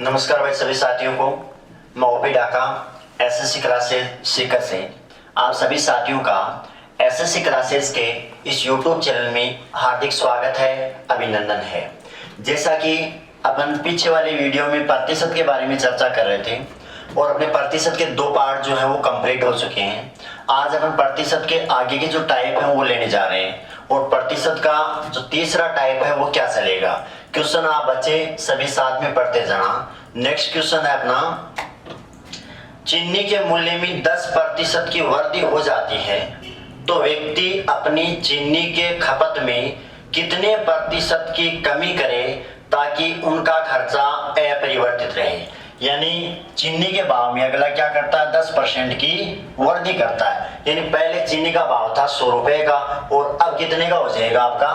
नमस्कार भाई सभी साथियों को। मैं ओपी डाका एसएससी क्लासेस सीकर से आप सभी साथियों का एसएससी क्लासेस के इस यूट्यूब चैनल में हार्दिक स्वागत है, अभिनंदन है। जैसा कि अपन पीछे वाले वीडियो में प्रतिशत के बारे में चर्चा कर रहे थे और अपने प्रतिशत के 2 पार्ट जो है वो कंप्लीट हो चुके हैं। आज अपन प्रतिशत के आगे के जो टाइप है वो लेने जा रहे हैं और प्रतिशत का जो तीसरा टाइप है वो क्या चलेगा। क्वेश्चन आप बच्चे सभी साथ में पढ़ते जाना। नेक्स्ट क्वेश्चन है अपना, चीनी के मूल्य में 10% की वृद्धि हो जाती है तो व्यक्ति अपनी चीनी के खपत में कितने प्रतिशत की कमी करे ताकि उनका खर्चा अपरिवर्तित रहे। यानी चीनी के भाव में अगला क्या करता है, 10% की वृद्धि करता है। यानी पहले चीनी का भाव था 100 रुपए का और अब कितने का हो जाएगा आपका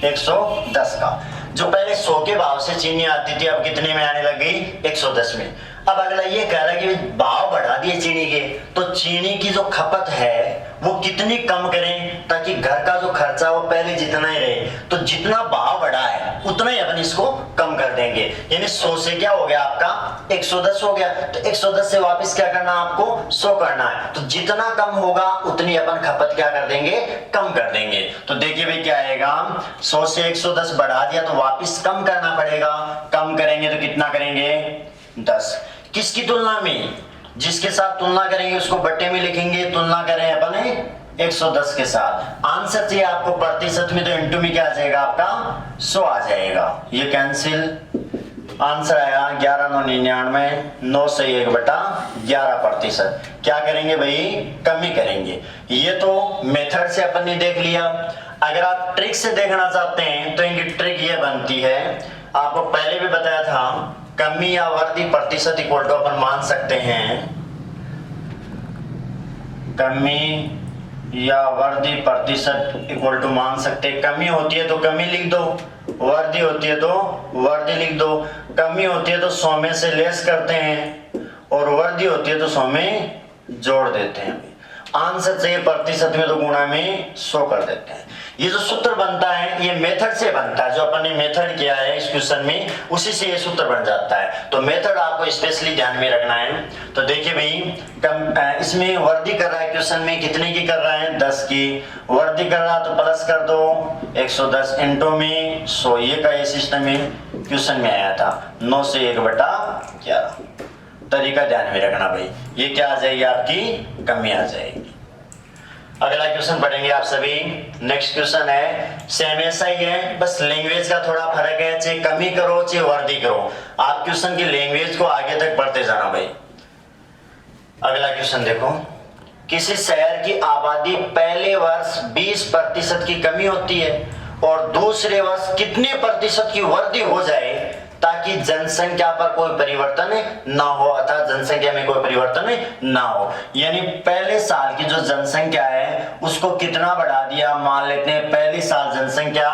110 का। जो पहले 100 के भाव से चीनी आती थी अब कितने में आने लग गई, 110 में। अब अगला ये कह रहा है कि भाव बढ़ा दिए चीनी के तो चीनी की जो खपत है वो कितनी कम करें ताकि घर का जो खर्चा वो पहले जितना ही रहे। तो जितना भाव बढ़ा है उतना ही अपन इसको कम कर देंगे। यानी 100 से क्या हो गया आपका 110 हो गया, तो 110 से वापस क्या करना आपको 100 करना है। तो जितना कम होगा उतनी अपन खपत क्या कर देंगे, कम कर देंगे। तो देखिए भाई क्या आएगा, 100 से 110 बढ़ा दिया तो वापस कम करना पड़ेगा। कम करेंगे तो कितना करेंगे 10। किसकी तुलना में, जिसके साथ तुलना करेंगे उसको बट्टे में लिखेंगे। तुलना करें अपन 110 के साथ। आंसर चाहिए आपको प्रतिशत में तो इंटू में क्या आ जाएगा आपका 100 आ जाएगा। ये कैंसिल, आंसर आया 11,999, 9 से 1/11%। क्या करेंगे भाई, कमी करेंगे। ये तो मेथड से अपन ने देख लिया। अगर आप ट्रिक से देखना चाहते हैं तो इनकी ट्रिक ये बनती है, आपको पहले भी बताया था, कमी या वृद्धि प्रतिशत इक्वल टू अपन मान सकते हैं कमी या वृद्धि प्रतिशत इक्वल टू मान सकते हैं। कमी होती है तो कमी लिख दो, वृद्धि होती है तो वृद्धि लिख दो। कमी होती है तो 100 में से लेस करते हैं और वृद्धि होती है तो 100 में जोड़ देते हैं। आंसर चाहिए प्रतिशत में तो गुणा में 100 कर देते हैं। ये जो सूत्र बनता है ये मेथड से बनता है, जो अपन ने मेथड किया है इस क्वेश्चन में उसी से ये सूत्र बन जाता है। तो मेथड आपको स्पेशली ध्यान में रखना है। तो देखिए भाई इसमें वृद्धि कर रहा है क्वेश्चन में, कितने की कर रहा है 10 की। वृद्धि कर रहा तो प्लस कर दो 110 इंटू में 100। ये का ये सिस्टम में क्वेश्चन में आया था 9 से 1/11। तरीका ध्यान में रखना भाई, ये क्या आ जाएगी आपकी कमी आ जाएगी। अगला क्वेश्चन पढ़ेंगे आप सभी। नेक्स्ट क्वेश्चन है सेम ऐसा ही है, बस लैंग्वेज का थोड़ा फर्क है, चाहे कमी करो चाहे वृद्धि करो। आप क्वेश्चन की लैंग्वेज को आगे तक पढ़ते जाना भाई। अगला क्वेश्चन देखो, किसी शहर की आबादी पहले वर्ष 20% की कमी होती है और दूसरे वर्ष कितने प्रतिशत की वृद्धि हो जाए ताकि जनसंख्या पर कोई परिवर्तन ना हो, अर्थात जनसंख्या में कोई परिवर्तन ना हो। यानी पहले साल की जो जनसंख्या है उसको कितना बढ़ा दिया, मान लेते हैं पहले साल जनसंख्या,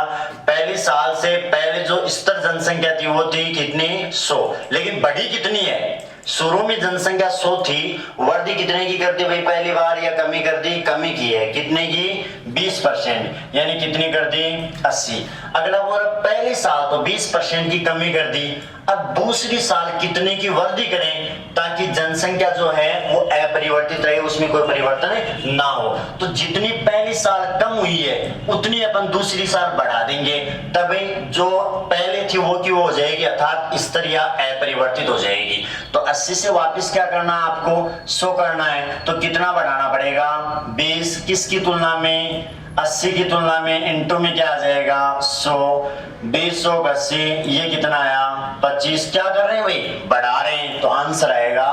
पहले साल से पहले जो स्तर जनसंख्या थी वो थी कितनी 100, लेकिन बढ़ी कितनी है, शुरू में जनसंख्या 100 थी, वृद्धि कितने की कर दी भाई पहली बार, या कमी कर दी, कमी की है, कितने की 20%, यानी कितनी कर दी 80। अगला वो पहले साल तो 20% की कमी कर दी, अब दूसरी साल कितने की वृद्धि करें ताकि जनसंख्या जो है वो अपरिवर्तित रहे, उसमें कोई परिवर्तन ना हो। तो जितनी पहली साल कम हुई है उतनी अपन दूसरी साल बढ़ा देंगे, तभी जो पहले थी वो की वो हो जाएगी, अर्थात स्तर या अपरिवर्तित हो जाएगी। तो 80 से वापस क्या करना है आपको 100 करना है। तो कितना बढ़ाना पड़ेगा 20, किसकी तुलना में 80 की तुलना में, इंटू में क्या आ जाएगा 100, 20 80, ये कितना आया 25। क्या कर रहे हैं भाई, बढ़ा रहे हैं। तो आंसर आएगा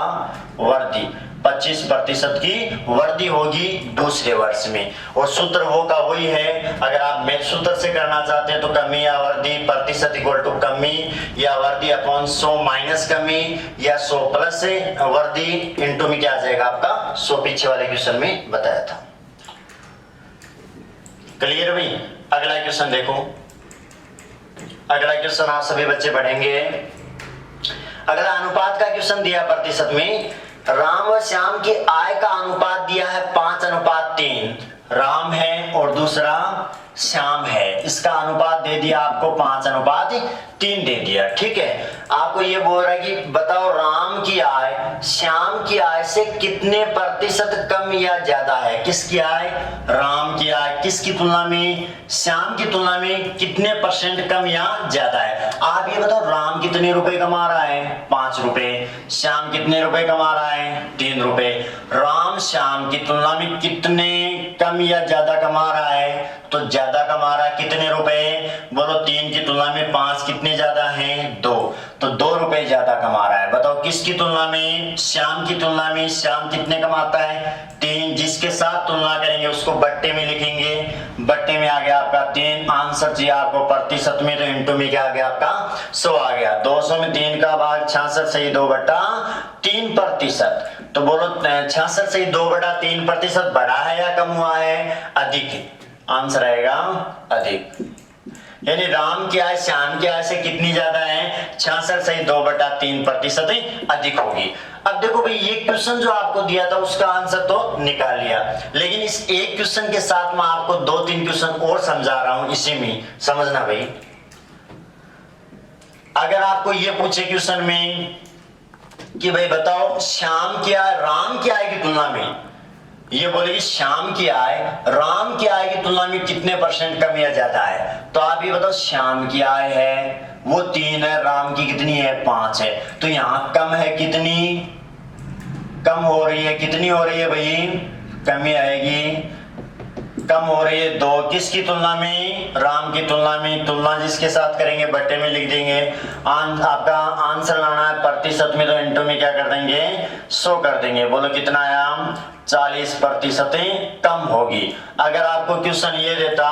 वृद्धि, 25% की वृद्धि होगी दूसरे वर्ष में। और सूत्र वो का वही है, अगर आप मैथ सूत्र से करना चाहते हैं तो कमी या वृद्धि प्रतिशत इक्वल टू कमी या वृद्धि अपॉन 100 माइनस कमी या 100 प्लस वृद्धि इंटू में क्या आ जाएगा आपका 100, पीछे वाले क्वेश्चन में बताया था। क्लियर भाई। अगला क्वेश्चन देखो, अगला क्वेश्चन आप सभी बच्चे पढ़ेंगे। अगला अनुपात का क्वेश्चन दिया प्रतिशत में, राम व श्याम की आय का अनुपात दिया है 5:3। राम है और दूसरा श्याम है, इसका अनुपात दे दिया आपको 5:3 दे दिया। ठीक है, आपको ये बोल रहा है कि बताओ राम की आय श्याम की आय से कितने प्रतिशत कम या ज्यादा है। किसकी आय? राम की आय किसकी तुलना में? श्याम की तुलना में कितने % कम या ज्यादा है। आप ये बताओ राम कितने रुपए कमा रहा है? 5 रुपए। श्याम कितने रुपए कमा रहा है? 3 रुपए। राम श्याम की तुलना में कितने कम या ज्यादा कमा रहा है? तो ज्यादा कमा रहा है। कितने रुपए? बोलो 3 की तुलना में 5 कितने ज्यादा हैं? 2। तो 2 रुपए ज्यादा कमा रहा है। बताओ किसकी तुलना में? श्याम की तुलना में। श्याम कितने कमाता है? 3। जिसके साथ तुलना करेंगे उसको बट्टे में लिखेंगे। बट्टे में आ गया आपका 3। आंसर चाहिए आपको प्रतिशत में, तो इंटू में क्या आ गया आपका? 100 आ गया। 200 में 3 का भाग 66 सही 2/3%। तो बोलो 66 सही 2/3% बढ़ा है या कम हुआ है? अधिक। आंसर आएगा अधिक। यानी राम की आय श्याम की आय से कितनी ज्यादा है? 66 सही 2/3% अधिक होगी। अब देखो भाई ये क्वेश्चन जो आपको दिया था उसका आंसर तो निकाल लिया, लेकिन इस एक क्वेश्चन के साथ मैं आपको 2-3 क्वेश्चन और समझा रहा हूं, इसी में समझना भाई। अगर आपको ये पूछे क्वेश्चन में कि भाई बताओ श्याम की आय राम की आय की तुलना में, ये बोलेगी श्याम की आय राम की आय की तुलना में कितने % कम या ज्यादा है, तो आप ये बताओ श्याम की आय है वो 3 है, राम की कितनी है? 5 है। तो यहां कम है कितनी? कम हो रही है। कितनी हो रही है भाई? कमी आएगी। कम हो रही है 2। किसकी तुलना में? राम की तुलना में। तुलना जिसके साथ करेंगे बट्टे में लिख देंगे। आपका आंसर लाना है प्रतिशत में, तो इंटू में क्या कर देंगे? 100 कर देंगे। बोलो कितना आया? 40% कम होगी। अगर आपको क्वेश्चन ये देता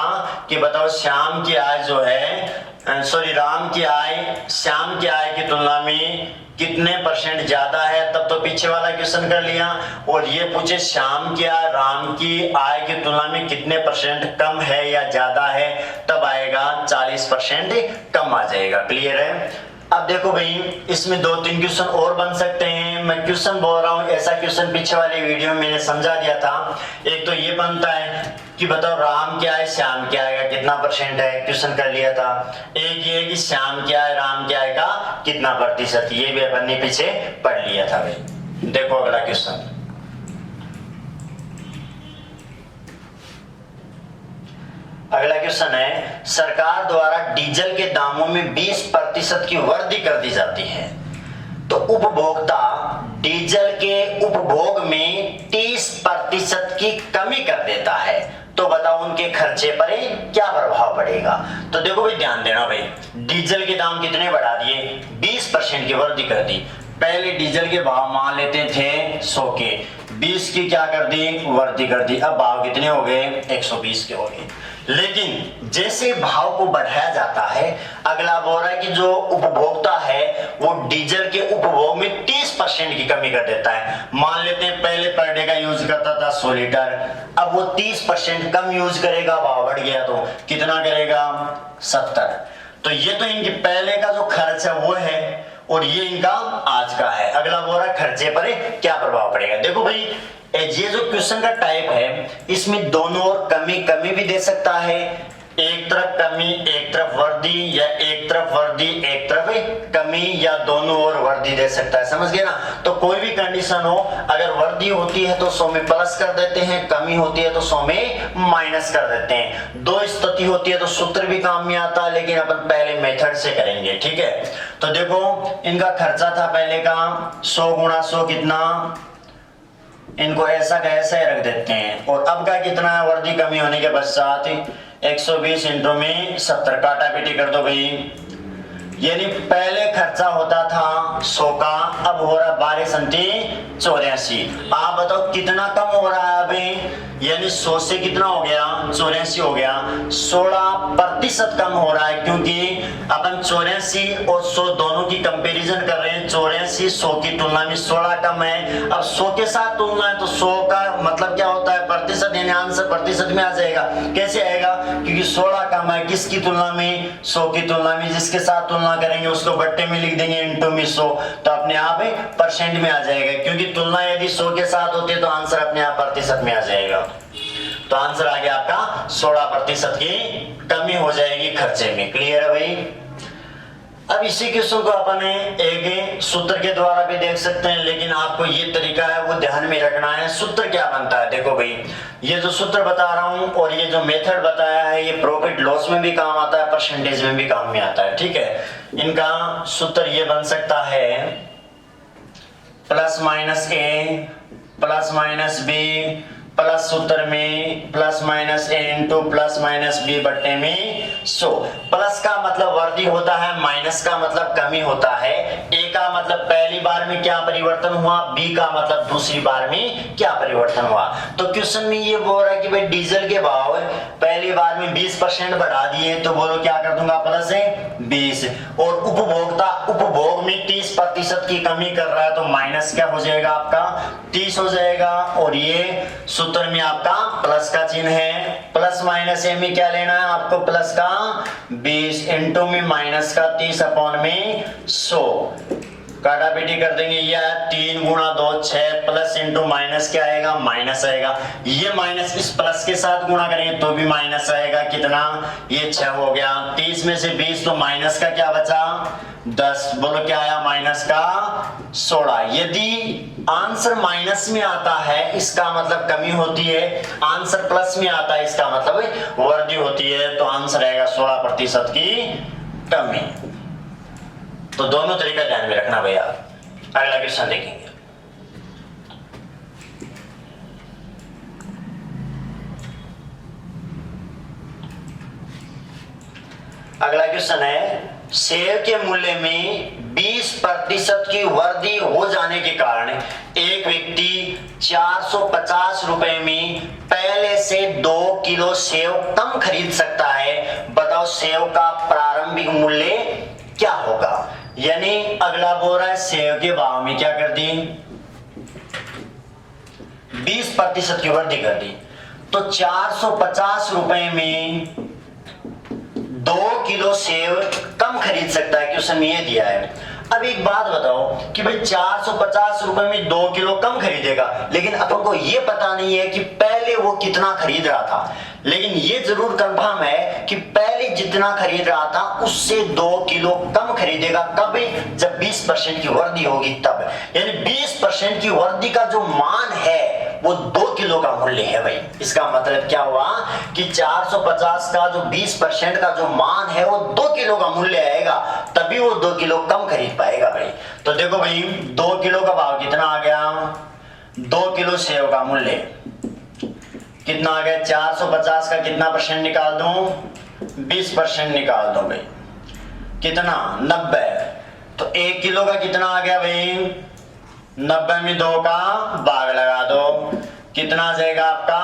कि बताओ श्याम की आय जो है राम की आय श्याम की आय की तुलना में कितने % ज्यादा है, तब तो पीछे वाला क्वेश्चन कर लिया। और ये पूछे श्याम की आय राम की आय की तुलना में कितने % कम है या ज्यादा है, तब आएगा 40% कम आ जाएगा। क्लियर है? अब देखो भाई इसमें 2-3 क्वेश्चन और बन सकते हैं। मैं क्वेश्चन बोल रहा हूं, ऐसा क्वेश्चन पिछले वाले वीडियो में मैंने समझा दिया था। एक तो ये बनता है कि बताओ राम क्या है श्याम क्या है कितना % है, क्वेश्चन कर लिया था। एक ये कि श्याम क्या है राम क्या है का कितना %, ये भी अपन ने पीछे पढ़ लिया था भाई। देखो अगला क्वेश्चन। अगला क्वेश्चन है सरकार द्वारा डीजल के दामों में 20% की वृद्धि कर दी जाती है, तो उपभोक्ता डीजल के उपभोग में 30% की कमी कर देता है, तो बताओ उनके खर्चे पर क्या प्रभाव पड़ेगा। तो देखो भाई ध्यान देना भाई, डीजल के दाम कितने बढ़ा दिए? 20% की वृद्धि कर दी। पहले डीजल के भाव मान लेते थे 100 के, 20 की क्या कर दी? वृद्धि कर दी। अब भाव कितने हो गए? 120 के हो गए। लेकिन जैसे भाव को बढ़ाया जाता है, अगला बोल रहा है कि जो उपभोक्ता है वो डीजल के उपभोग में 30% की कमी कर देता है। मान लेते हैं पहले पर डे का यूज करता था 100 लीटर, अब वो 30% कम यूज करेगा, भाव बढ़ गया तो कितना करेगा? 70। तो ये तो इनके पहले का जो खर्च है वो है, और ये इनका आज का है। अगला बोल रहा है खर्चे पर क्या प्रभाव पड़ेगा। देखो भाई ये जो क्वेश्चन का टाइप है इसमें दोनों ओर कमी भी दे सकता है, एक तरफ कमी एक तरफ वृद्धि, या एक तरफ वृद्धि एक तरफ कमी, या दोनों ओर वृद्धि दे सकता है। समझ गए ना? तो कोई भी कंडीशन हो, अगर वृद्धि होती है तो 100 में प्लस कर देते हैं, कमी होती है तो 100 में माइनस कर देते हैं। 2 स्थिति होती है तो सूत्र भी काम में आता है, लेकिन अपन पहले मेथड से करेंगे। ठीक है? तो देखो इनका खर्चा था पहले का 100 × 100 कितना, इनको ऐसा का ऐसा ही रख देते हैं। और अब का कितना है? वृद्धि कमी होने के पश्चात 120 इंटू में 70, काटा पीटी कर दो भाई। यानी पहले खर्चा होता था 100 का, अब हो रहा 12×84। आप बताओ कितना कम हो रहा है अभी? यानी 100 से कितना हो गया? 84 हो गया। 16% कम हो रहा है, क्योंकि अपन 84 और 100 दोनों की कंपैरिजन कर रहे हैं। 84 100 की तुलना में 16 कम है। अब 100 के साथ तुलना है तो 100 का मतलब क्या होता है? प्रतिशत, यानी आंसर प्रतिशत में आ जाएगा। कैसे आएगा? क्योंकि 16 कम है किसकी तुलना में? 100 की तुलना में। जिसके साथ तुलना करेंगे उसको बट्टे में लिख देंगे इंटू में 100, तो अपने आप % में आ जाएगा, क्योंकि तुलना यदि 100 के साथ होती है तो आंसर अपने आप प्रतिशत में आ जाएगा। तो आंसर आ गया आपका 16% की कमी हो जाएगी खर्चे में। क्लियर है भाई? अब इसी क्वेश्चन को अपन एक सूत्र के द्वारा भी देख सकते हैं, लेकिन आपको ये तरीका है वो ध्यान में रखना है। सूत्र क्या बनता है, देखो भाई, ये जो सूत्र बता रहा हूं और ये जो मेथड बताया है, ये प्रॉफिट लॉस में भी काम आता है, परसेंटेज में भी काम में आता है, ठीक है। इनका सूत्र ये बन सकता है प्लस माइनस ए प्लस माइनस बी प्लस सूत्र में प्लस माइनस ए इंटू प्लस माइनस बी बट्टे में 100। प्लस का मतलब वर्दी होता है, माइनस का मतलब कमी होता है। ए का मतलब पहली बार में क्या परिवर्तन हुआ, बी का मतलब दूसरी बार में क्या परिवर्तन हुआ। तो क्वेश्चन में ये बोल रहा है कि भाई डीजल के भाव पहली बार में 20% बढ़ा दिए, तो बोलो क्या कर दूंगा, प्लस 20। और उपभोक्ता उपभोग में 30% की कमी कर रहा है, तो माइनस क्या हो जाएगा आपका 30 हो जाएगा। और ये सूत्र में आपका प्लस का चिन्ह है, प्लस माइनस ए में क्या लेना है आपको, प्लस का 20 इंटू में माइनस का 30 अपॉन में 100। काटा पीटी कर देंगे, यह 3 गुणा 2 6 प्लस इंटू माइनस क्या आएगा, माइनस आएगा। ये माइनस इस प्लस के साथ गुणा करेंगे तो भी माइनस आएगा, कितना, ये 6 हो गया। 30 में से 20 तो माइनस का क्या बचा 10, बोलो क्या आया, माइनस का 16। यदि आंसर माइनस में आता है इसका मतलब कमी होती है, आंसर प्लस में आता है इसका मतलब वृद्धि होती है, तो आंसर आएगा 16% की कमी। तो दोनों तरीका ध्यान में रखना भैया। अगला क्वेश्चन देखेंगे। अगला क्वेश्चन है, शेयर के मूल्य में 20% की वृद्धि हो जाने के कारण एक व्यक्ति 450 रुपए में पहले से 2 किलो सेव कम खरीद सकता है। बताओ सेव का प्रारंभिक मूल्य क्या होगा। यानी अगला बोल रहा है सेव के भाव में क्या कर दी, 20% की वृद्धि कर दी, तो 450 रुपए में 2 किलो सेव कम खरीद सकता है, क्वेश्चन में ये दिया है। अब एक बात बताओ कि भाई 450 रुपए में 2 किलो कम खरीदेगा, लेकिन अपन को ये पता नहीं है कि पहले वो कितना खरीद रहा था। लेकिन ये जरूर कंफर्म है कि पहले जितना खरीद रहा था उससे 2 किलो कम खरीदेगा। कब, जब 20% की वृद्धि होगी तब। यानी 20% की वृद्धि का जो मान है वो 2 किलो का मूल्य है भाई। इसका मतलब क्या हुआ कि 450 का जो 20% का जो मान है वो 2 किलो का मूल्य आएगा, तभी वो 2 किलो कम खरीद पाएगा भाई। तो देखो भाई 2 किलो का भाव कितना आ गया, 2 किलो सेव का मूल्य कितना आ गया, 450 का कितना परसेंट निकाल दूं, 20% निकाल दो भाई, कितना 90। तो 1 किलो का कितना आ गया भाई, 90 में 2 का भाग लगा दो, कितना आ जाएगा आपका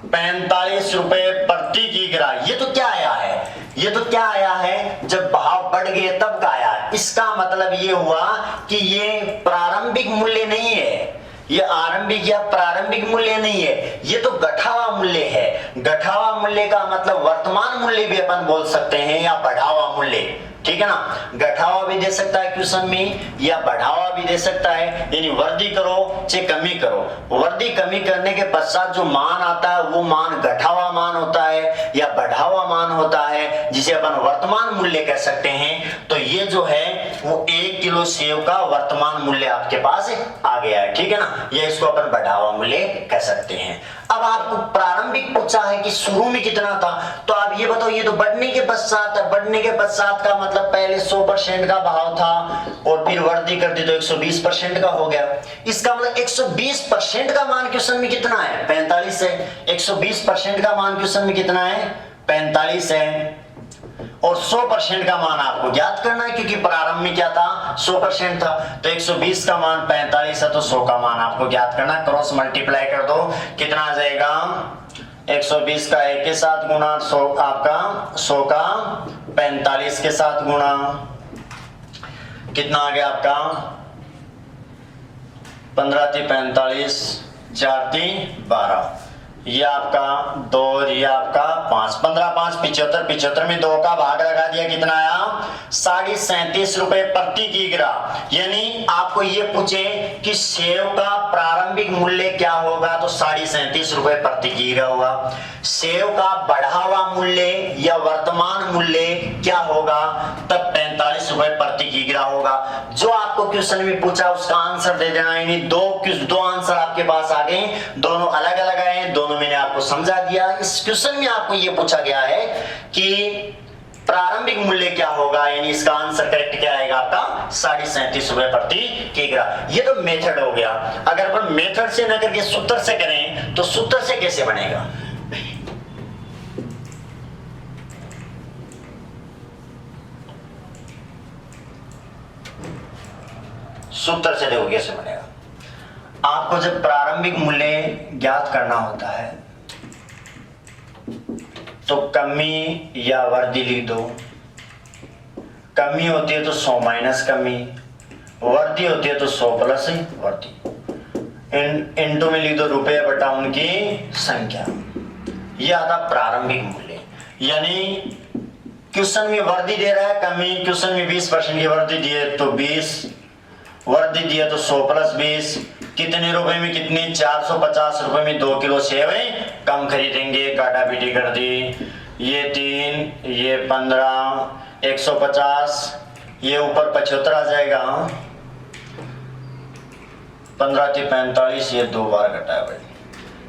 45 रुपए प्रति किग्रा। ये तो क्या आया है, ये तो क्या आया है, जब भाव बढ़ गए तब का आया। इसका मतलब ये हुआ कि ये प्रारंभिक मूल्य नहीं है, ये आरंभिक या प्रारंभिक मूल्य नहीं है, ये तो घटावा मूल्य है। घटावा मूल्य का मतलब वर्तमान मूल्य भी अपन बोल सकते हैं या बढ़ावा मूल्य, ठीक है ना। घटावा भी दे सकता है क्वेश्चन में या बढ़ावा भी दे सकता है, यानी वृद्धि करो चाहे कमी करो। वृद्धि कमी करने के पश्चात जो मान आता है वो मान घटावा मान होता है या बढ़ावा मान होता है, जिसे अपन वर्तमान मूल्य कह सकते हैं। तो ये जो है वो 1 किलो सेव का वर्तमान मूल्य आपके पास आ गया है, ठीक है ना। ये इसको अपन बढ़ावा मूल्य कह सकते हैं। अब आपको प्रारंभिक पूछा है कि शुरू में कितना था, तो आप ये बताओ, ये तो बढ़ने के पश्चात है। बढ़ने के पश्चात का मतलब पहले 100% का भाव था और फिर वृद्धि कर दी तो 120% का हो गया। इसका मतलब 120% का मान क्वेश्चन में कितना है, 45 है। 120% का मान क्वेश्चन में कितना है, 45 है। और 100% का मान आपको ज्ञात करना है, क्योंकि प्रारंभ में क्या था 100% था। तो 120 का मान 45 है, तो 100 का मान आपको ज्ञात करना। क्रॉस मल्टीप्लाई कर दो, कितना आ जाएगा 120 का 1 के साथ गुणा 100 आपका 100 का 45 के साथ गुणा, कितना आ गया आपका 15 × 45 4 × 12। ये आपका 2, ये आपका 5, 15 5 75, 75 में 2 का भाग लगा दिया, कितना आया 37.5 रुपए प्रति किग्रा। यानी आपको ये पूछे कि सेव का प्रारंभिक मूल्य क्या होगा, तो 37.5 रुपए प्रति किग्रा होगा। सेव का बढ़ा हुआ मूल्य या वर्तमान मूल्य क्या होगा, तब 45 रुपए प्रति किग्रा होगा। जो आपको क्वेश्चन में पूछा उसका आंसर दे देना। यानी दो आंसर आपके पास आ गए, दोनों अलग अलग आए, दोनों मैंने आपको समझा दिया। इस क्वेश्चन में आपको यह पूछा गया है कि प्रारंभिक मूल्य क्या होगा, यानी इसका आंसर करेक्ट क्या आएगा आपका 37.5 रुपए प्रति किग्रा। ये तो मेथड हो गया। अगर अपन मेथड से न करके सूत्र से करें तो सूत्र से कैसे बनेगा, सूत्र से देखो कैसे बनेगा। आपको जब प्रारंभिक मूल्य ज्ञात करना होता है तो कमी या वर्दी लिख दो। कमी होती है तो 100 माइनस कमी, वर्दी होती है तो 100 प्लस वर्दी। इनटू में लिख दो रुपये बटा उनकी संख्या। यह आता प्रारंभिक मूल्य। यानी क्वेश्चन में वर्दी दे रहा है कमी, क्वेश्चन में 20% की वर्दी दी है तो 20, वर्दी दिया तो 100 प्लस 20, कितने रुपए में कितनी 450 रुपए में 2 किलो सेव कम खरीदेंगे। काटा पीटी कर दी, ये 3, ये 15, 150, ये ऊपर 75 आ जाएगा, 15 से 45, ये 2 बार घटा है भाई,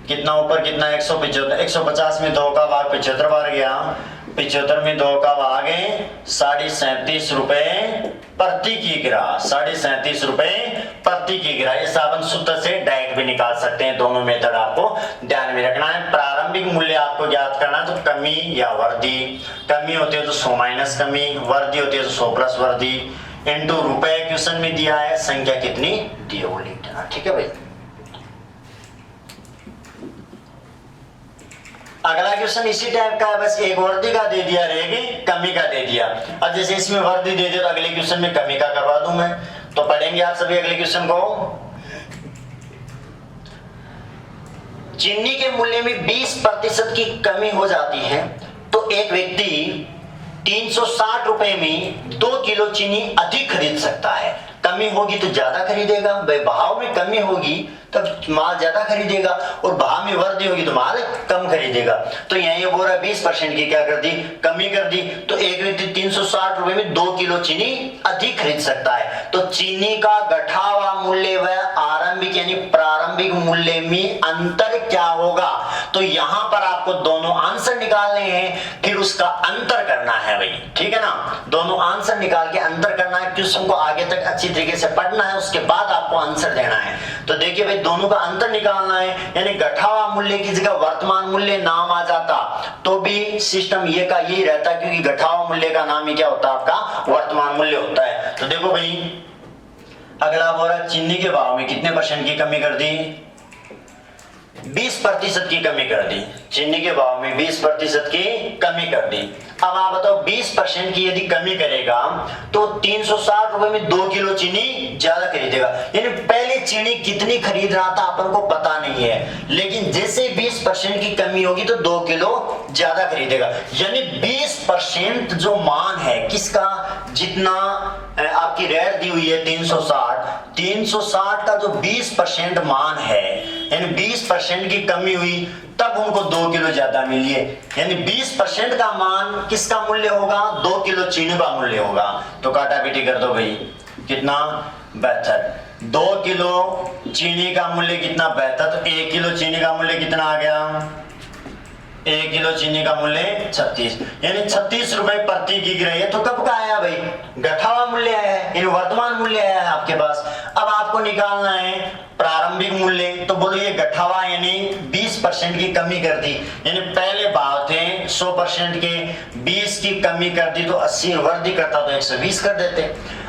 कितना ऊपर कितना 175, 150 में 2 का भाग 75 बार गया, 75 में 2 का भाग 37.5 रुपए प्रति किग्रा, 37.5 रुपए प्रति किग्रा। इस अपन सूत्र से डायरेक्ट भी निकाल सकते हैं। दोनों मेथड आपको ध्यान में रखना है। प्रारंभिक मूल्य आपको ज्ञात करना है तो कमी या वर्दी। कमी होती है तो 100 माइनस कमी, वर्दी होती है तो 100 प्लस वर्दी, इनटू रुपए क्वेश्चन में दिया है, संख्या कितनी दी है वो लिख देना। ठीक है भाई। अगला क्वेश्चन इसी टाइप का है, बस एक वर्दी का दे दिया, रहेगी कमी का दे दिया। अब जैसे इसमें वर्दी दे दिया तो अगले क्वेश्चन में कमी का करवा दूं मैं। तो पढ़ेंगे आप सभी अगले क्वेश्चन को। चीनी के मूल्य में 20% की कमी हो जाती है तो एक व्यक्ति 360 रुपए में 2 किलो चीनी अधिक खरीद सकता है। कमी होगी तो ज्यादा खरीदेगा, भाई भाव में कमी होगी तब माल ज्यादा खरीदेगा, और भाव में वृद्धि होगी तो माल कम खरीदेगा। तो यहाँ ये बोल रहा है 20% की क्या कर दी, कमी कर दी। तो एक व्यक्ति 360 रुपए में 2 किलो चीनी अधिक खरीद सकता है। तो चीनी का घटा हुआ मूल्य व आरंभिक यानी प्रारंभिक मूल्य में अंतर क्या होगा। तो यहाँ पर आपको दोनों आंसर निकालने हैं, फिर उसका अंतर करना है भाई, ठीक है ना। दोनों आंसर निकाल के अंतर करना है, क्वेश्चन को आगे तक अच्छी तरीके से पढ़ना है, उसके बाद आपको आंसर देना है। तो देखिए भाई, दोनों का अंतर निकालना है, यानी घटा हुआ मूल्य की जगह वर्तमान मूल्य नाम आ जाता तो भी सिस्टम ये का यही रहता, क्योंकि घटा हुआ मूल्य का नाम ही क्या होता है, आपका वर्तमान मूल्य होता है। तो देखो भाई, अगला बोल रहा चीनी के भाव में कितने परसेंट की कमी कर दी, 20% की कमी कर दी। चीनी के भाव में 20% की कमी कर दी। अब आप बताओ 20% की यदि कमी करेगा तो 360 रुपए में 2 किलो चीनी ज्यादा खरीदेगा। यानी पहले चीनी कितनी खरीद रहा था अपन को पता नहीं है, लेकिन जैसे 20% की कमी होगी तो 2 किलो ज्यादा खरीदेगा। यानी 20% जो मान है किसका, जितना आपकी रेट दी हुई है 360 का जो 20% मान है, यानी 20% की कमी हुई तब उनको 2 किलो ज्यादा मिली है। यानी 20% का मान किसका मूल्य होगा, 2 किलो चीनी का मूल्य होगा। तो काटा पीटी कर दो भाई, कितना 72। 2 किलो चीनी का मूल्य कितना 72, तो 1 किलो चीनी का मूल्य कितना आ गया, 1 किलो चीनी का मूल्य 36, यानी 36 रुपए प्रति किग्रा। है तो कब का आया भाई, घटा हुआ मूल्य आया है, यानी वर्तमान मूल्य आया है आपके पास। अब आपको निकालना है प्रारंभिक मूल्य। तो बोलो ये घटा हुआ यानी 20% की कमी कर दी, यानी पहले भाव थे 100% के, 20 की कमी कर दी तो 80 वृद्धि करता तो 120 कर देते।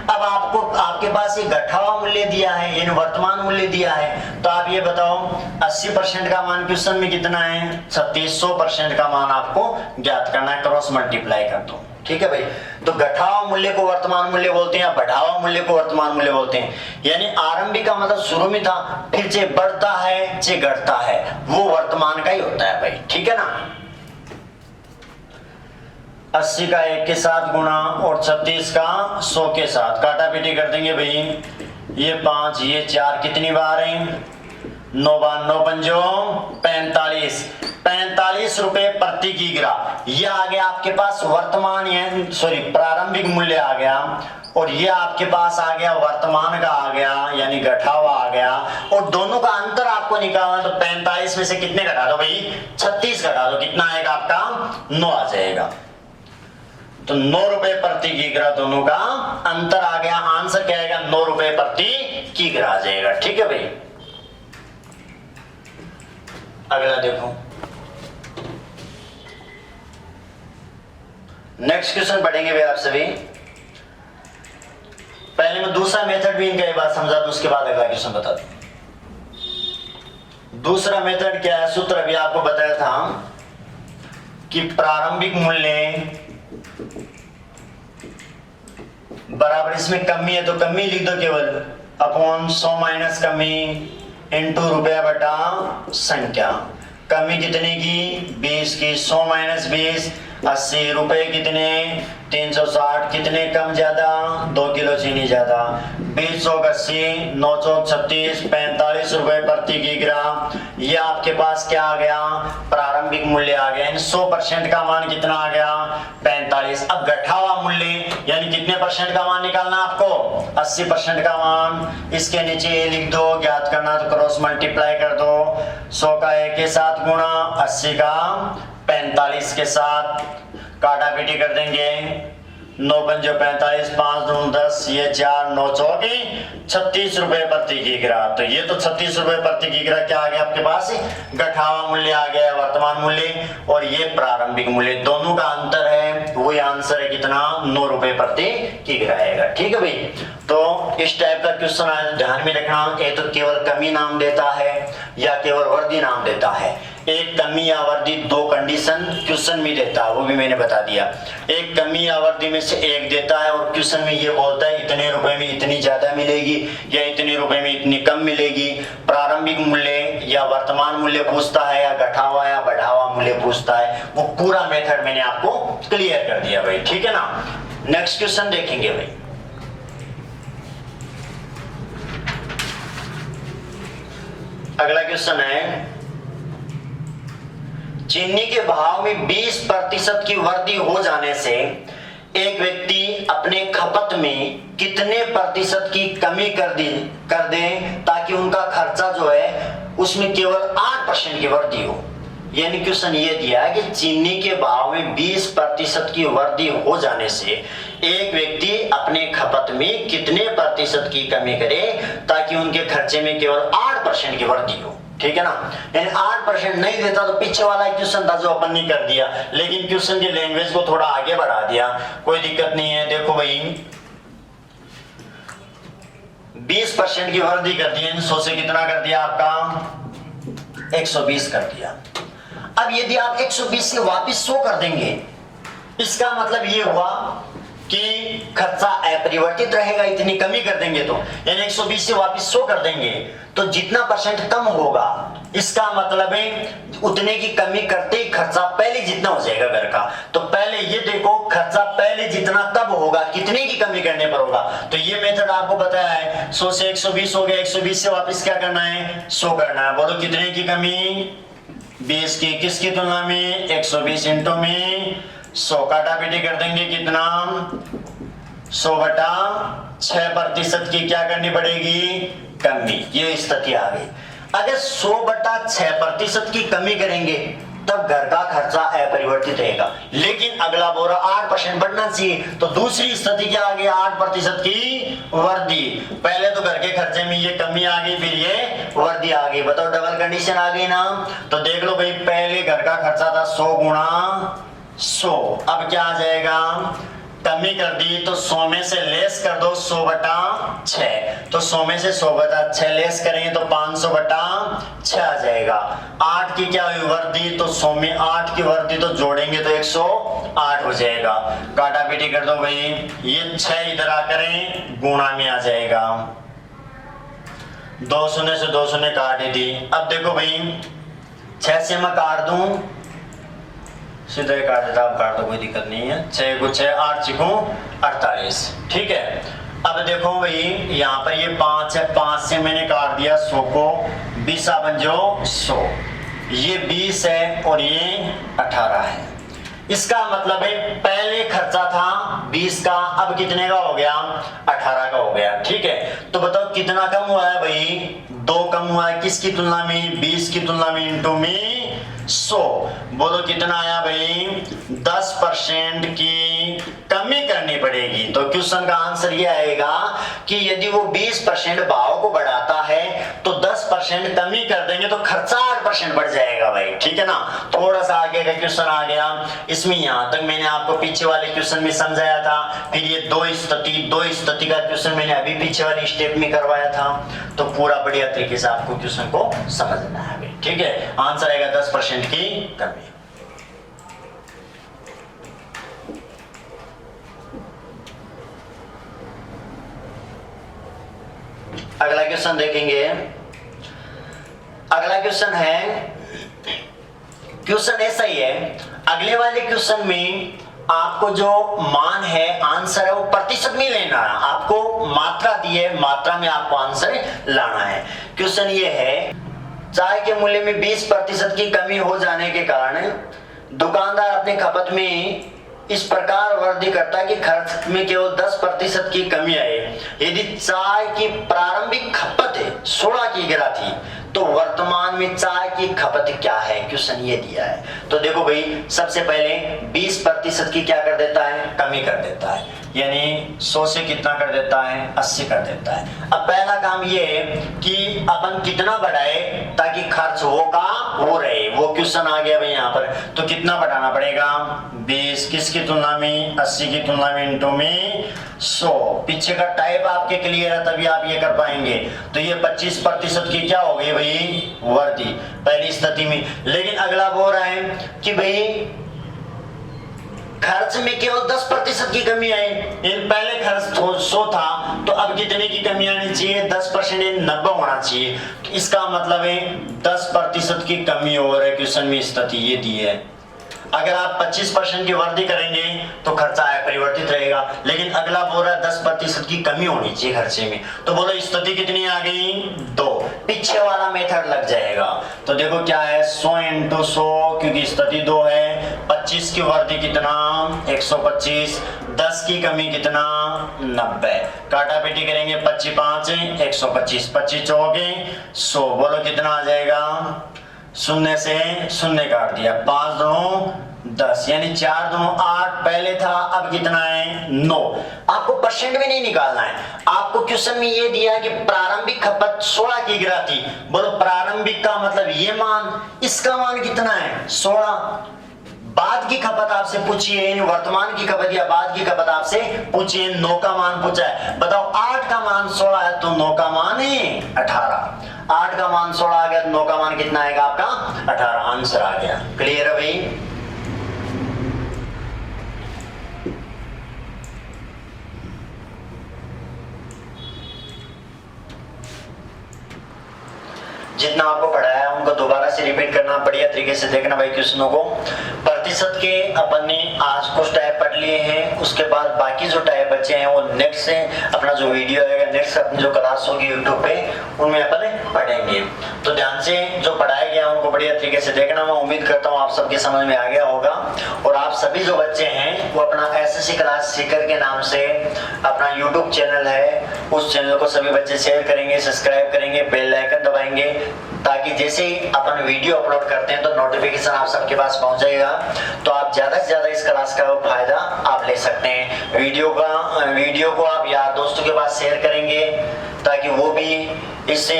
अब आपको आपके पास ये घटा हुआ मूल्य दिया है, यानी वर्तमान मूल्य दिया है, तो आप ये बताओ 80% का मान क्वेश्चन में कितना है 36, 100% का मान आपको ज्ञात करना है, क्रॉस मल्टीप्लाई कर दो। ठीक है भाई। तो घटा हुआ मूल्य को वर्तमान मूल्य बोलते हैं या बढ़ा हुआ मूल्य को वर्तमान मूल्य बोलते हैं। यानी आरंभिक का मतलब शुरू में था, फिर जे बढ़ता है जे घटता है वो वर्तमान का ही होता है भाई, ठीक है ना। 80 का 1 के साथ गुणा और 36 का 100 के साथ काटा पीटी कर देंगे भाई। ये 5 ये 4 कितनी बार है, 9 बार 9 पंजो 45, 45 रुपए प्रति किग्रा। ये आ गया आपके पास वर्तमान प्रारंभिक मूल्य आ गया, और ये आपके पास आ गया वर्तमान का आ गया यानी घटा हुआ आ गया, और दोनों का अंतर आपको निकालना। तो 45 में से कितने घटा दो भाई, 36 घटा दो, कितना आएगा आपका 9 आ जाएगा। तो 9 रुपए प्रति किग्रा दोनों का अंतर आ गया। आंसर क्या आएगा, 9 रुपए प्रति किग्रा आ जाएगा, ठीक है भाई। अगला देखो, नेक्स्ट क्वेश्चन पढ़ेंगे भाई आप सभी। पहले मैं दूसरा मेथड भी इनका एक बार समझा दूं, उसके बाद अगला क्वेश्चन बता दूं। दूसरा मेथड क्या है, सूत्र अभी आपको बताया था कि प्रारंभिक मूल्य बराबर, इसमें कमी है तो कमी लिख दो केवल, अपॉन 100 माइनस कमी इंटू रुपया बटा संख्या। कमी कितने की, 20 की, 100 माइनस 20 80 रुपए कितने 360, कितने कम ज्यादा 2 किलो चीनी ज्यादा, 20 चौक 80 9 चौक 36 45 रुपए प्रति किग्रा। ये आपके पास क्या आ गया, प्रारंभिक मूल्य आ गया। 100% का मान कितना आ गया 45। अब घटा हुआ मूल्य यानी कितने परसेंट का मान निकालना आपको, 80% का मान। इसके नीचे ये लिख दो, ज्ञात करना तो क्रॉस मल्टीप्लाई कर दो। 100 का 1 के साथ गुणा 80 का 45 के साथ काटा पीटी कर देंगे। 9 पंजो 45 5 दूनी 10 ये 4 9 चौकी 36 रुपए प्रति किग्रा। तो ये तो 36 रुपए प्रति किग्रा क्या आ गया आपके पास, घटा हुआ मूल्य आ गया वर्तमान मूल्य, और ये प्रारंभिक मूल्य, दोनों का अंतर है, वही आंसर है कितना 9 रुपए प्रति किग्रा आएगा, ठीक है भाई। तो इस टाइप का क्वेश्चन आए ध्यान में रखना, ये तो केवल कमी नाम देता है या केवल वर्दी नाम देता है। एक कमी या वर्दी दो कंडीशन क्वेश्चन में देता है, वो भी मैंने बता दिया। एक कमी या वर्दी में से एक देता है और क्वेश्चन में ये बोलता है इतने रुपए में इतनी ज्यादा मिलेगी या इतने रुपए में इतनी कम मिलेगी। प्रारंभिक मूल्य या वर्तमान मूल्य पूछता है या घटा हुआ या बढ़ा हुआ मूल्य पूछता है, वो पूरा मेथड मैंने आपको क्लियर कर दिया भाई, ठीक है ना। नेक्स्ट क्वेश्चन देखेंगे भाई। अगला क्वेश्चन है, चीनी के भाव में 20% की वृद्धि हो जाने से एक व्यक्ति अपने खपत में कितने प्रतिशत की कमी कर दे ताकि उनका खर्चा जो है उसमें केवल 8% की वृद्धि हो। यानी क्वेश्चन ये दिया है कि चीनी के भाव में 20% की वृद्धि हो जाने से एक व्यक्ति अपने खपत में कितने प्रतिशत की कमी करे ताकि उनके खर्चे में केवल 8% की वृद्धि हो, ठीक है ना। यानी 8% नहीं देता तो पीछे वाला क्वेश्चन था जो अपन ने कर दिया, लेकिन क्वेश्चन की लैंग्वेज को थोड़ा आगे बढ़ा दिया, कोई दिक्कत नहीं है। देखो भाई 20% की वृद्धि कर दी, 100 से कितना कर दिया आपका 120 कर दिया। अब यदि आप 120 से वापस 100 कर देंगे, इसका मतलब ये हुआ कि खर्चा अपरिवर्तित रहेगा, इतनी कमी कर देंगे तो, यानी 120 से वापस 100 कर देंगे तो जितना परसेंट कम होगा, इसका मतलब है उतने की कमी करते ही खर्चा पहले जितना हो जाएगा घर का। तो पहले ये देखो खर्चा पहले जितना तब होगा, कितने की कमी करने पर होगा। तो ये मेथड आपको बताया है, 100 से 120 हो गया, 120 से वापस क्या करना है 100 करना है। बोलो कितने की कमी 20 की, किसकी तुलना में 120 इंटू में 100 काटा पीटी कर देंगे, कितना 100 बटा 6% की क्या करनी पड़ेगी कमी। ये स्थिति आ गई। अगर 100 बटा 6% की कमी करेंगे तब घर का खर्चा अपरिवर्तित रहेगा, लेकिन अगला बोरा 8% बढ़ना चाहिए। तो दूसरी स्थिति क्या आ गई 8% की वृद्धि। पहले तो घर के खर्चे में ये कमी आ गई, फिर ये वृद्धि आ गई। बताओ डबल कंडीशन आ गई ना। तो देख लो भाई, पहले घर का खर्चा था 100 गुणा 100, अब क्या आ जाएगा कमी कर दी तो 100 में से लेस कर दो 100/6, तो 100 में से 100/6 लेस करेंगे तो 500/6 आ जाएगा। 8 की क्या हुई वर्दी, तो 100 में 8 की वर्दी तो जोड़ेंगे तो 108 हो जाएगा। काटा पीटी कर दो भाई, ये 6 इधर आकर गुणा में आ जाएगा। 2 शून्य से 2 शून्य काट दी। अब देखो भाई 6 से मैं काट दूं, सीधे काट देता, अब काट दो कोई दिक्कत नहीं है। 6 को 6, 8 6 48, ठीक है। अब देखो भाई यहाँ पर ये 5 है, 5 से मैंने काट दिया 100 को, 20 बन जाओ 100, ये 20 है और ये 18 है। इसका मतलब है पहले खर्चा था 20 का, अब कितने का हो गया, 18 का हो गया, ठीक है। तो बताओ कितना कम हुआ है भाई, 2 कम हुआ है, किसकी तुलना में, 20 की तुलना में, इंटू में 100। बोलो कितना आया भाई, 10% की कमी करनी पड़ेगी। तो क्वेश्चन का आंसर ये आएगा कि यदि वो 20% भाव को बढ़ाता है तो 10% कमी कर देंगे तो खर्चा 8% बढ़ जाएगा भाई, ठीक है ना। थोड़ा सा आगे का क्वेश्चन आ गया, इसमें यहां तक मैंने आपको पीछे वाले क्वेश्चन में समझाया था, फिर ये दो स्थिति का क्वेश्चन मैंने अभी पीछे वाली स्टेप में करवाया था। तो पूरा बढ़िया तरीके से आपको क्वेश्चन को समझना है भाई, ठीक है। आंसर आएगा 10% की कमी। अगला क्वेश्चन देखेंगे। अगला क्वेश्चन है, क्वेश्चन ऐसा ही है, अगले वाले क्वेश्चन में आपको जो मान है, आंसर है, वो प्रतिशत में लेना है। आपको मात्रा दी है, मात्रा में आपको आंसर लाना है। क्वेश्चन ये है, चाय के मूल्य में 20% की कमी हो जाने के कारण दुकानदार अपनी खपत में इस प्रकार वृद्धि करता है कि खर्च में केवल 10% की कमी आए। यदि चाय की प्रारंभिक खपत 16 की गिरा थी तो वर्तमान में चाय की खपत क्या है, क्वेश्चन ये दिया है। तो देखो भाई सबसे पहले 20% की क्या कर देता है, कमी कर देता है, यानी 100 से कितना कर देता है, 80 कर देता है। अब पहला काम ये है कि अपन कितना बढ़ाए ताकि खर्च होगा हो रहे, वो क्वेश्चन आ गया भाई यहाँ पर। तो कितना बढ़ाना पड़ेगा, 20 किसकी तुलना में, 80 की तुलना में, इंटू में 100। पीछे का टाइप आपके क्लियर है तभी आप ये कर पाएंगे। तो ये 25% की क्या हो गई भाई, वर्दी पहली स्थिति में। लेकिन अगला बोल रहा है कि भाई खर्च में केवल 10% की कमी आई। पहले खर्च 100 था तो अब कितने की कमी आनी चाहिए, 10%, 90 होना चाहिए। तो इसका मतलब है 10% की कमी हो रही है। क्वेश्चन में स्थिति ये दी है। अगर आप 25% की वृद्धि करेंगे तो खर्चा परिवर्तित रहेगा, लेकिन अगला बोल रहा है 10% की कमी होनी चाहिए खर्चे में। तो बोलो स्थिति कितनी आ गई, 2। पीछे वाला मेथड लग जाएगा। तो देखो क्या है, 100 × 100, क्योंकि स्थिति 2 है। 25 की वृद्धि कितना, 125। 10 की कमी कितना, 90। काटा पीटी करेंगे, 25 5 125, 25 चौके 100। बोलो कितना आ जाएगा, शून्य से शून्य काट दिया, 5 दूनी 10, यानी 4 दूनी 8 पहले था, अब कितना है 9। आपको परसेंट में नहीं निकालना है, आपको क्वेश्चन में ये दिया है कि प्रारंभिक खपत 16 की गिरा थी। बोलो प्रारंभिक का मतलब ये मान, इसका मान कितना है 16। बाद की खपत आपसे पूछी है, वर्तमान की खपत या बाद की खपत आपसे पूछी है, 9 का मान पूछा है। बताओ 8 का मान 16 है तो 9 का मान है 18। 8 का मान 16 आ गया तो 9 का मान कितना आएगा आपका, 18। आंसर आ गया। क्लियर है भाई। जितना आपको पढ़ाया उनको दोबारा से रिपीट करना, बढ़िया तरीके से देखना भाई क्वेश्चनों को। प्रतिशत के अपन ने आज कुछ टाइप पढ़ लिए हैं, उसके बाद बाकी जो टाइप बचे हैं वो नेक्स्ट से अपना जो वीडियो आएगा, नेक्स्ट अपनी जो क्लास होगी यूट्यूब पे, उनमें अपन पढ़ेंगे। तो ध्यान से जो पढ़ाया गया उनको बढ़िया तरीके से देखना। मैं उम्मीद करता हूँ आप सबके समझ में आ गया होगा। और आप सभी जो बच्चे हैं वो अपना SSC क्लास सीकर के नाम से अपना यूट्यूब चैनल है, उस चैनल को सभी बच्चे शेयर करेंगे, सब्सक्राइब करेंगे, बेल आइकन दबाएंगे, ताकि जैसे ही अपन वीडियो अपलोड करते हैं तो नोटिफिकेशन आप सबके पास पहुंच जाएगा। तो आप ज्यादा से ज्यादा इस क्लास का फायदा आप ले सकते हैं। वीडियो को आप यार दोस्तों के पास शेयर करेंगे ताकि वो भी इससे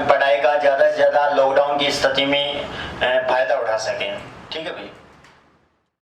पढ़ाई का ज्यादा से ज्यादा लॉकडाउन की स्थिति में फायदा उठा सकें। ठीक है भाई।